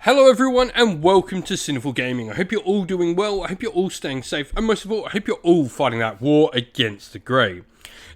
Hello everyone and welcome to Sinful Gaming. I hope you're all doing well, I hope you're all staying safe, and most of all, I hope you're all fighting that war against the grey.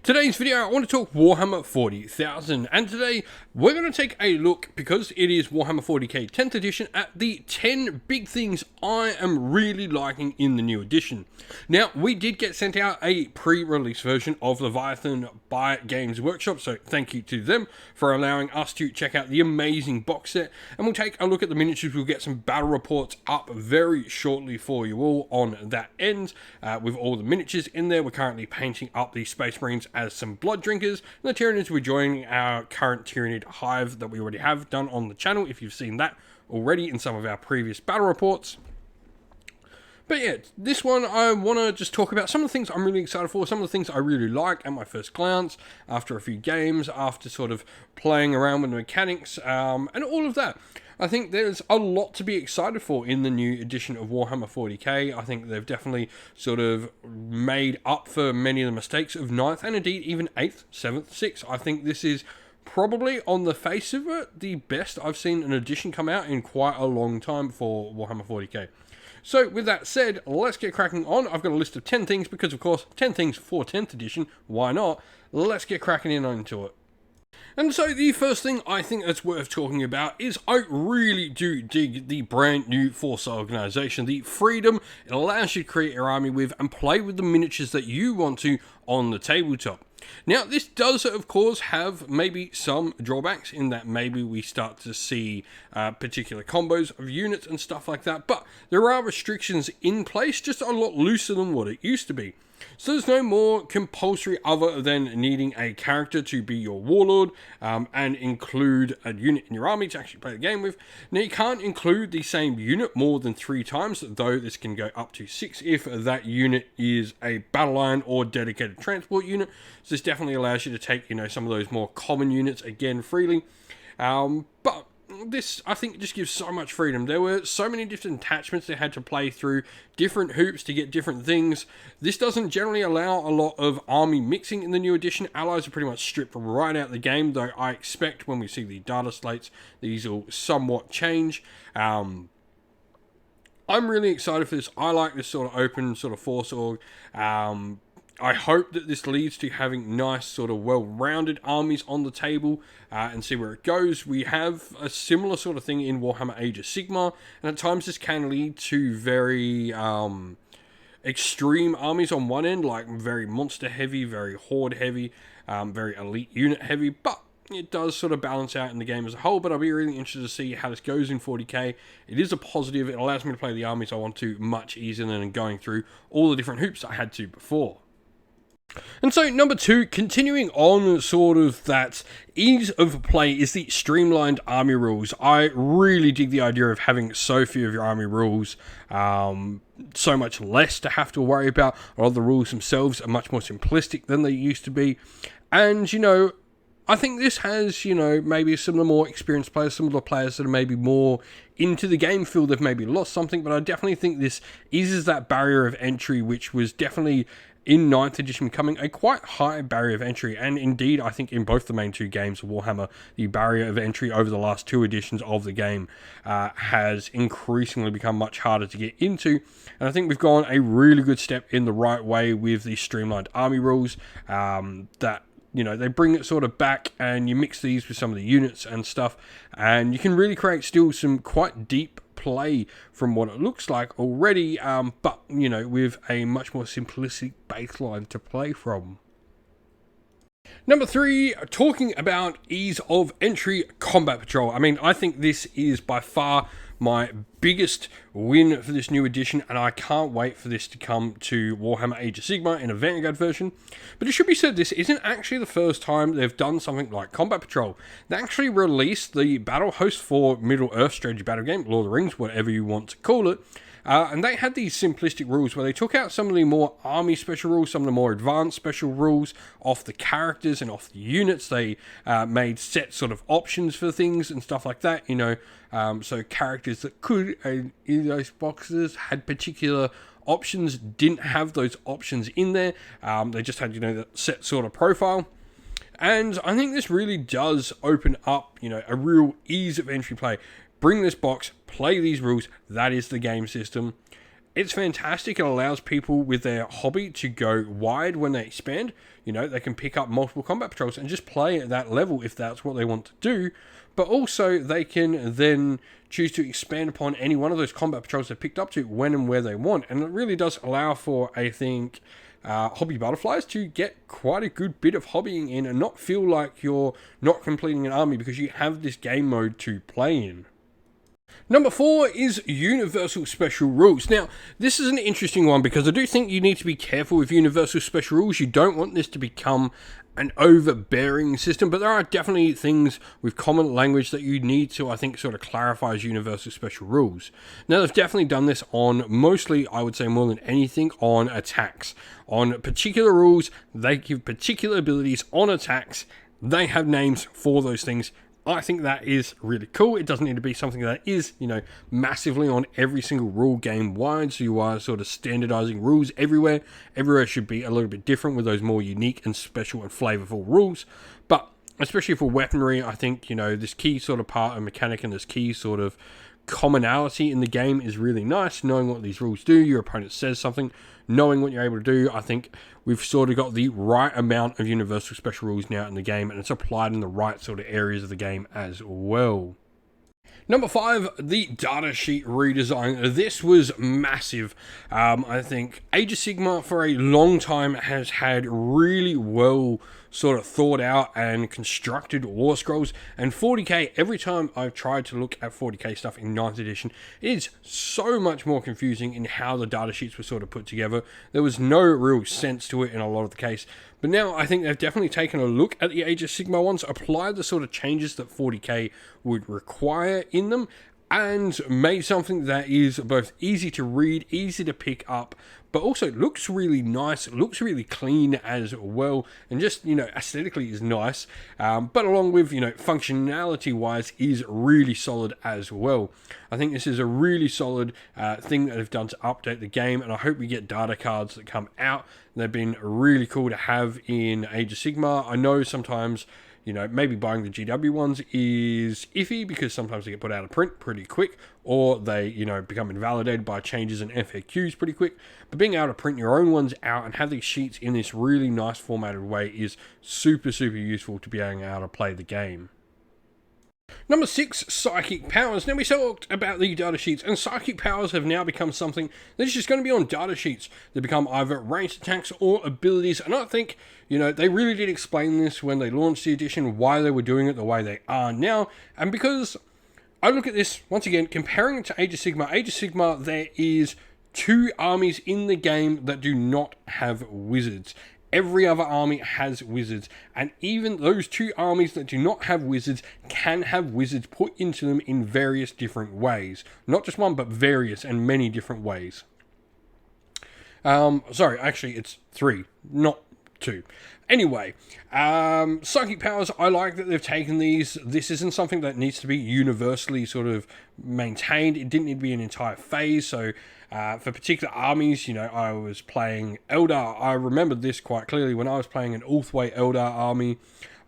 Today's video, I want to talk Warhammer 40,000, and today we're going to take a look, because it is Warhammer 40k 10th edition, at the 10 big things I am really liking in the new edition. Now, we did get sent out a pre-release version of Leviathan by Games Workshop, so thank you to them for allowing us to check out the amazing box set, and we'll take a look at the miniatures. We'll get some battle reports up very shortly for you all on that end, with all the miniatures in there. We're currently painting up the Space Marines as some blood drinkers, and the Tyranids will join our current Tyranid hive that we already have done on the channel, if you've seen that already in some of our previous battle reports. But yeah, this one I want to just talk about some of the things I'm really excited for, some of the things I really like at my first glance, after a few games, after sort of playing around with the mechanics, and all of that. I think there's a lot to be excited for in the new edition of Warhammer 40k. I think they've definitely sort of made up for many of the mistakes of 9th and indeed even 8th, 7th, 6th. I think this is probably, on the face of it, the best I've seen an edition come out in quite a long time for Warhammer 40k. So with that said, let's get cracking on. I've got a list of 10 things because, of course, 10 things for 10th edition. Why not? Let's get cracking into it. And so the first thing I think that's worth talking about is I really do dig the brand new Force Organization. The freedom it allows you to create your army with and play with the miniatures that you want to on the tabletop. Now, this does, of course, have maybe some drawbacks in that maybe we start to see particular combos of units and stuff like that, but there are restrictions in place, just a lot looser than what it used to be. So there's no more compulsory other than needing a character to be your warlord and include a unit in your army to actually play the game with. Now, you can't include the same unit more than 3 times, though this can go up to 6 if that unit is a battle line or dedicated transport unit. So this definitely allows you to take, some of those more common units again freely. But this, I think, just gives so much freedom. There were so many different attachments they had to play through, different hoops to get different things. This doesn't generally allow a lot of army mixing in the new edition. Allies are pretty much stripped right out of the game, though I expect when we see the data slates, these will somewhat change. I'm really excited for this. I like this sort of open sort of force org. I hope that this leads to having nice sort of well-rounded armies on the table and see where it goes. We have a similar sort of thing in Warhammer Age of Sigmar, and at times this can lead to very extreme armies on one end, like very monster heavy, very horde heavy, very elite unit heavy, but it does sort of balance out in the game as a whole. But I'll be really interested to see how this goes in 40k. It is a positive. It allows me to play the armies I want to much easier than going through all the different hoops I had to before. And so, number 2, continuing on sort of that ease of play, is the streamlined army rules. I really dig the idea of having so few of your army rules, so much less to have to worry about. A lot of the rules themselves are much more simplistic than they used to be. And, I think this has, maybe some of the more experienced players, some of the players that are maybe more into the game feel they've maybe lost something, but I definitely think this eases that barrier of entry, which was definitely in 9th edition becoming a quite high barrier of entry. And indeed, I think in both the main 2 games of Warhammer, the barrier of entry over the last 2 editions of the game has increasingly become much harder to get into. And I think we've gone a really good step in the right way with the streamlined army rules that they bring it sort of back, and you mix these with some of the units and stuff, and you can really create still some quite deep play from what it looks like already, but, with a much more simplistic baseline to play from. Number 3, talking about ease of entry, combat patrol. I mean, I think this is by far my biggest win for this new edition, and I can't wait for this to come to Warhammer Age of Sigmar in a Vanguard version. But it should be said, this isn't actually the first time they've done something like combat patrol. They actually released the battle host for Middle-earth strategy battle game, Lord of the Rings, whatever you want to call it. And they had these simplistic rules where they took out some of the more army special rules, some of the more advanced special rules off the characters and off the units. They made set sort of options for things and stuff like that, so characters that could, in those boxes, had particular options, didn't have those options in there. They just had, the set sort of profile. And I think this really does open up, a real ease of entry play. bring this box, play these rules. That is the game system. It's fantastic. It allows people with their hobby to go wide when they expand. You know, they can pick up multiple combat patrols and just play at that level if that's what they want to do. But also, they can then choose to expand upon any one of those combat patrols they picked up to when and where they want. And it really does allow for, I think, hobby butterflies to get quite a good bit of hobbying in and not feel like you're not completing an army because you have this game mode to play in. Number 4 is Universal Special Rules. Now, this is an interesting one because I do think you need to be careful with Universal Special Rules. You don't want this to become an overbearing system, but there are definitely things with common language that you need to, I think, sort of clarify as Universal Special Rules. Now, they've definitely done this on mostly, I would say more than anything, on attacks. On particular rules, they give particular abilities on attacks. They have names for those things. I think that is really cool. It doesn't need to be something that is, you know, massively on every single rule game wide, so you are sort of standardizing rules everywhere. Everywhere should be a little bit different with those more unique and special and flavorful rules. But especially for weaponry, I think, you know, this key sort of part of mechanic and this key sort of commonality in the game is really nice. Knowing what these rules do, your opponent says something, knowing what you're able to do. I think we've sort of got the right amount of universal special rules now in the game, and it's applied in the right sort of areas of the game as well. Number 5, the Datasheet Redesign. This was massive. I think Age of Sigmar for a long time has had really well sort of thought out and constructed war scrolls, and 40k, every time I've tried to look at 40k stuff in 9th edition, it is so much more confusing in how the data sheets were sort of put together. There was no real sense to it in a lot of the case, but now I think they've definitely taken a look at the Age of Sigmar ones, applied the sort of changes that 40k would require in them, and made something that is both easy to read, easy to pick up, but also looks really nice, looks really clean as well, and just, you know, aesthetically is nice, but along with, you know, functionality wise is really solid as well. I think this is a really solid thing that they've done to update the game, and I hope we get data cards that come out. They've been really cool to have in Age of Sigmar. I know sometimes, you know, maybe buying the GW ones is iffy because sometimes they get put out of print pretty quick, or they, you know, become invalidated by changes in FAQs pretty quick. But being able to print your own ones out and have these sheets in this really nice formatted way is super, super useful to be able to play the game. Number 6, Psychic Powers. Now, we talked about the data sheets, and Psychic Powers have now become something that is just going to be on data sheets. They become either ranged attacks or abilities, and I think, you know, they really did explain this when they launched the edition, why they were doing it the way they are now, and because I look at this, once again, comparing it to Age of Sigmar, there is 2 armies in the game that do not have wizards. Every other army has wizards, and even those 2 armies that do not have wizards can have wizards put into them in various different ways. Not just one, but various and many different ways. Sorry, actually it's 3, not 2. Anyway, Psychic Powers, I like that they've taken these. This isn't something that needs to be universally sort of maintained. It didn't need to be an entire phase, so for particular armies, you know, I was playing Eldar. I remembered this quite clearly when I was playing an Ulthway Eldar army.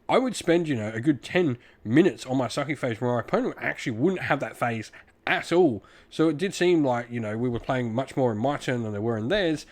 I would spend, you know, a good 10 minutes on my Psychic phase where my opponent actually wouldn't have that phase at all. So it did seem like, you know, we were playing much more in my turn than they were in theirs.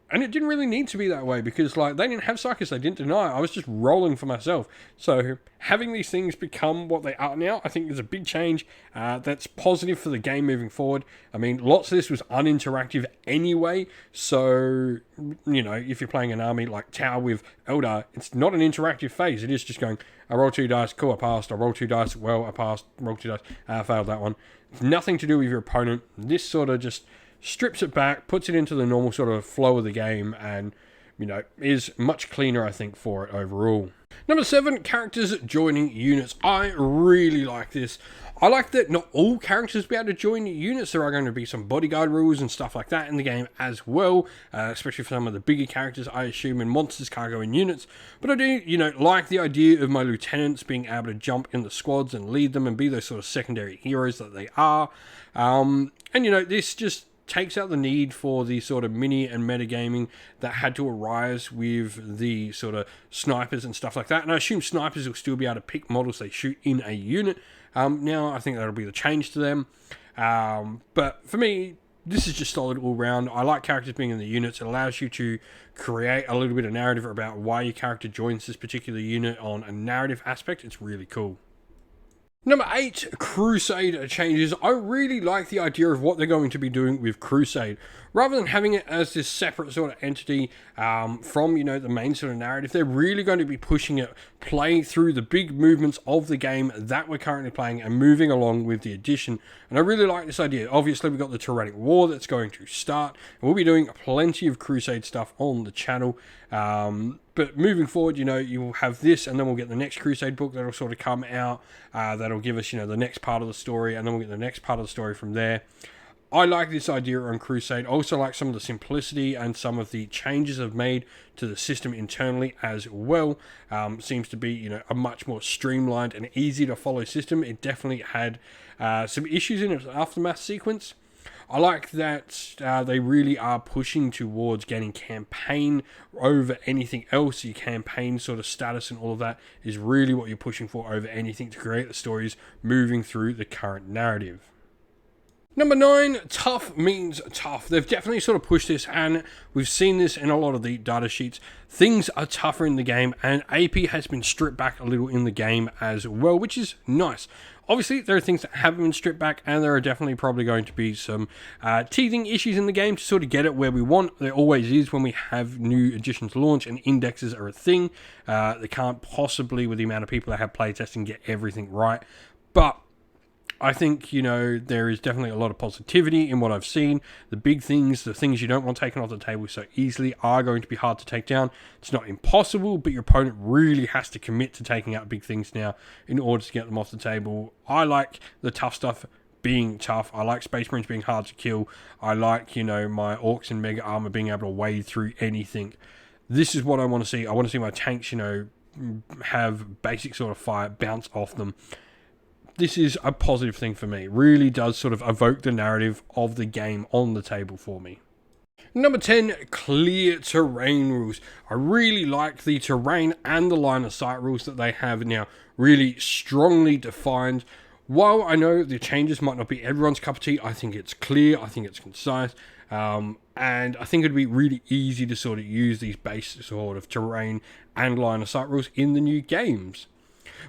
And it didn't really need to be that way because, like, they didn't have Psychics, they didn't deny. I was just rolling for myself. So having these things become what they are now, I think is a big change. That's positive for the game moving forward. I mean, lots of this was uninteractive anyway. So, you know, if you're playing an army like Tau with Eldar, it's not an interactive phase. It is just going, I roll 2 dice, cool, I passed. I roll 2 dice, well, I passed. Roll 2 dice, I failed that one. It's nothing to do with your opponent. This sort of just strips it back, puts it into the normal sort of flow of the game, and, you know, is much cleaner, I think, for it overall. Number 7, characters joining units. I really like this. I like that not all characters will be able to join units. There are going to be some bodyguard rules and stuff like that in the game as well, especially for some of the bigger characters, I assume, and monsters can't go in units. But I do, you know, like the idea of my lieutenants being able to jump in the squads and lead them and be those sort of secondary heroes that they are. And, you know, this just takes out the need for the sort of mini and metagaming that had to arise with the sort of snipers and stuff like that. And I assume snipers will still be able to pick models they shoot in a unit. now. I think that'll be the change to them. But for me, this is just solid all round. I like characters being in the units. It allows you to create a little bit of narrative about why your character joins this particular unit on a narrative aspect. It's really cool. Number 8, Crusade Changes. I really like the idea of what they're going to be doing with Crusade. Rather than having it as this separate sort of entity from, the main sort of narrative, they're really going to be pushing it, playing through the big movements of the game that we're currently playing and moving along with the addition. And I really like this idea. Obviously, we've got the Tyrannic War that's going to start. And we'll be doing plenty of Crusade stuff on the channel. But moving forward, you will have this, and then we'll get the next Crusade book that'll sort of come out. That'll give us, the next part of the story, and then we'll get the next part of the story from there. I like this idea on Crusade. I also like some of the simplicity and some of the changes I've made to the system internally as well. Seems to be, a much more streamlined and easy to follow system. It definitely had some issues in its aftermath sequence. I like that they really are pushing towards getting campaign over anything else. Your campaign sort of status and all of that is really what you're pushing for over anything to create the stories moving through the current narrative. Number 9, tough means tough. They've definitely sort of pushed this, and we've seen this in a lot of the data sheets. Things are tougher in the game, and AP has been stripped back a little in the game as well, which is nice. Obviously, there are things that haven't been stripped back, and there are definitely probably going to be some teething issues in the game to sort of get it where we want. There always is when we have new editions launch, and indexes are a thing. They can't possibly, with the amount of people that have playtesting, get everything right. But I think, there is definitely a lot of positivity in what I've seen. The big things, the things you don't want taken off the table so easily are going to be hard to take down. It's not impossible, but your opponent really has to commit to taking out big things now in order to get them off the table. I like the tough stuff being tough. I like Space Marines being hard to kill. I like, my Orcs and Mega Armor being able to wade through anything. This is what I want to see. I want to see my tanks, have basic sort of fire bounce off them. This is a positive thing for me. It really does sort of evoke the narrative of the game on the table for me. Number 10, clear terrain rules. I really like the terrain and the line of sight rules that they have now really strongly defined. While I know the changes might not be everyone's cup of tea, I think it's clear, I think it's concise, and I think it'd be really easy to sort of use these basic sort of terrain and line of sight rules in the new games.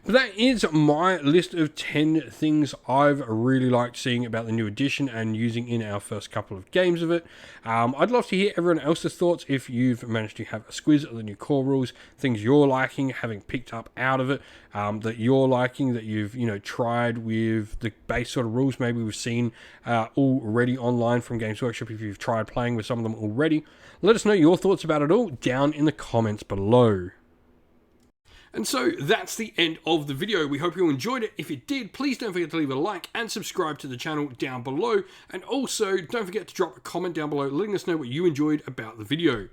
But that is my list of 10 things I've really liked seeing about the new edition and using in our first couple of games of it. I'd love to hear everyone else's thoughts if you've managed to have a squiz at the new core rules, things you're liking, having picked up out of it, that you're liking, that you've tried with the base sort of rules. Maybe we've seen already online from Games Workshop if you've tried playing with some of them already. Let us know your thoughts about it all down in the comments below. And so that's the end of the video. We hope you enjoyed it. If you did, please don't forget to leave a like and subscribe to the channel down below. And also, don't forget to drop a comment down below letting us know what you enjoyed about the video.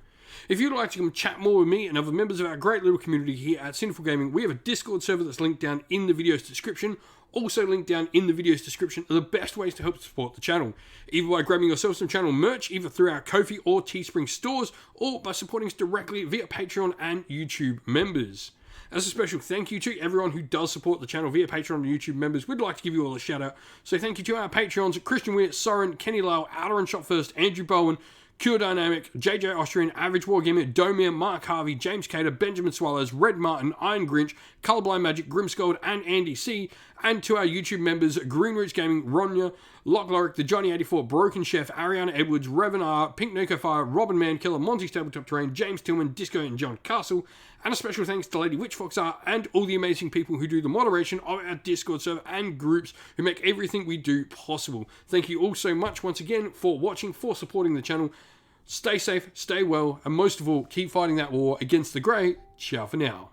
If you'd like to come chat more with me and other members of our great little community here at Sinful Gaming, we have a Discord server that's linked down in the video's description. Also linked down in the video's description are the best ways to help support the channel. Either by grabbing yourself some channel merch, either through our Ko-fi or Teespring stores, or by supporting us directly via Patreon and YouTube members. As a special thank you to everyone who does support the channel via Patreon and YouTube members, we'd like to give you all a shout out. So thank you to our Patreons, Christian Weir, Soren, Kenny Lau, Outer and Shot First, Andrew Bowen, Cure Dynamic, JJ Austrian, Average Wargamer, Domir, Mark Harvey, James Cater, Benjamin Swallows, Red Martin, Iron Grinch, Colorblind Magic, Grimscold, and Andy C. And to our YouTube members, Green Roots Gaming, Ronya, Lock Lorick, the Johnny84, Broken Chef, Ariana Edwards, Revan R, Pink Nuka Fire, Robin Mankiller, Monty's Tabletop Terrain, James Tillman, Disco, and John Castle. And a special thanks to Lady Witchfox R and all the amazing people who do the moderation of our Discord server and groups who make everything we do possible. Thank you all so much once again for watching, for supporting the channel. Stay safe, stay well, and most of all, keep fighting that war against the grey. Ciao for now.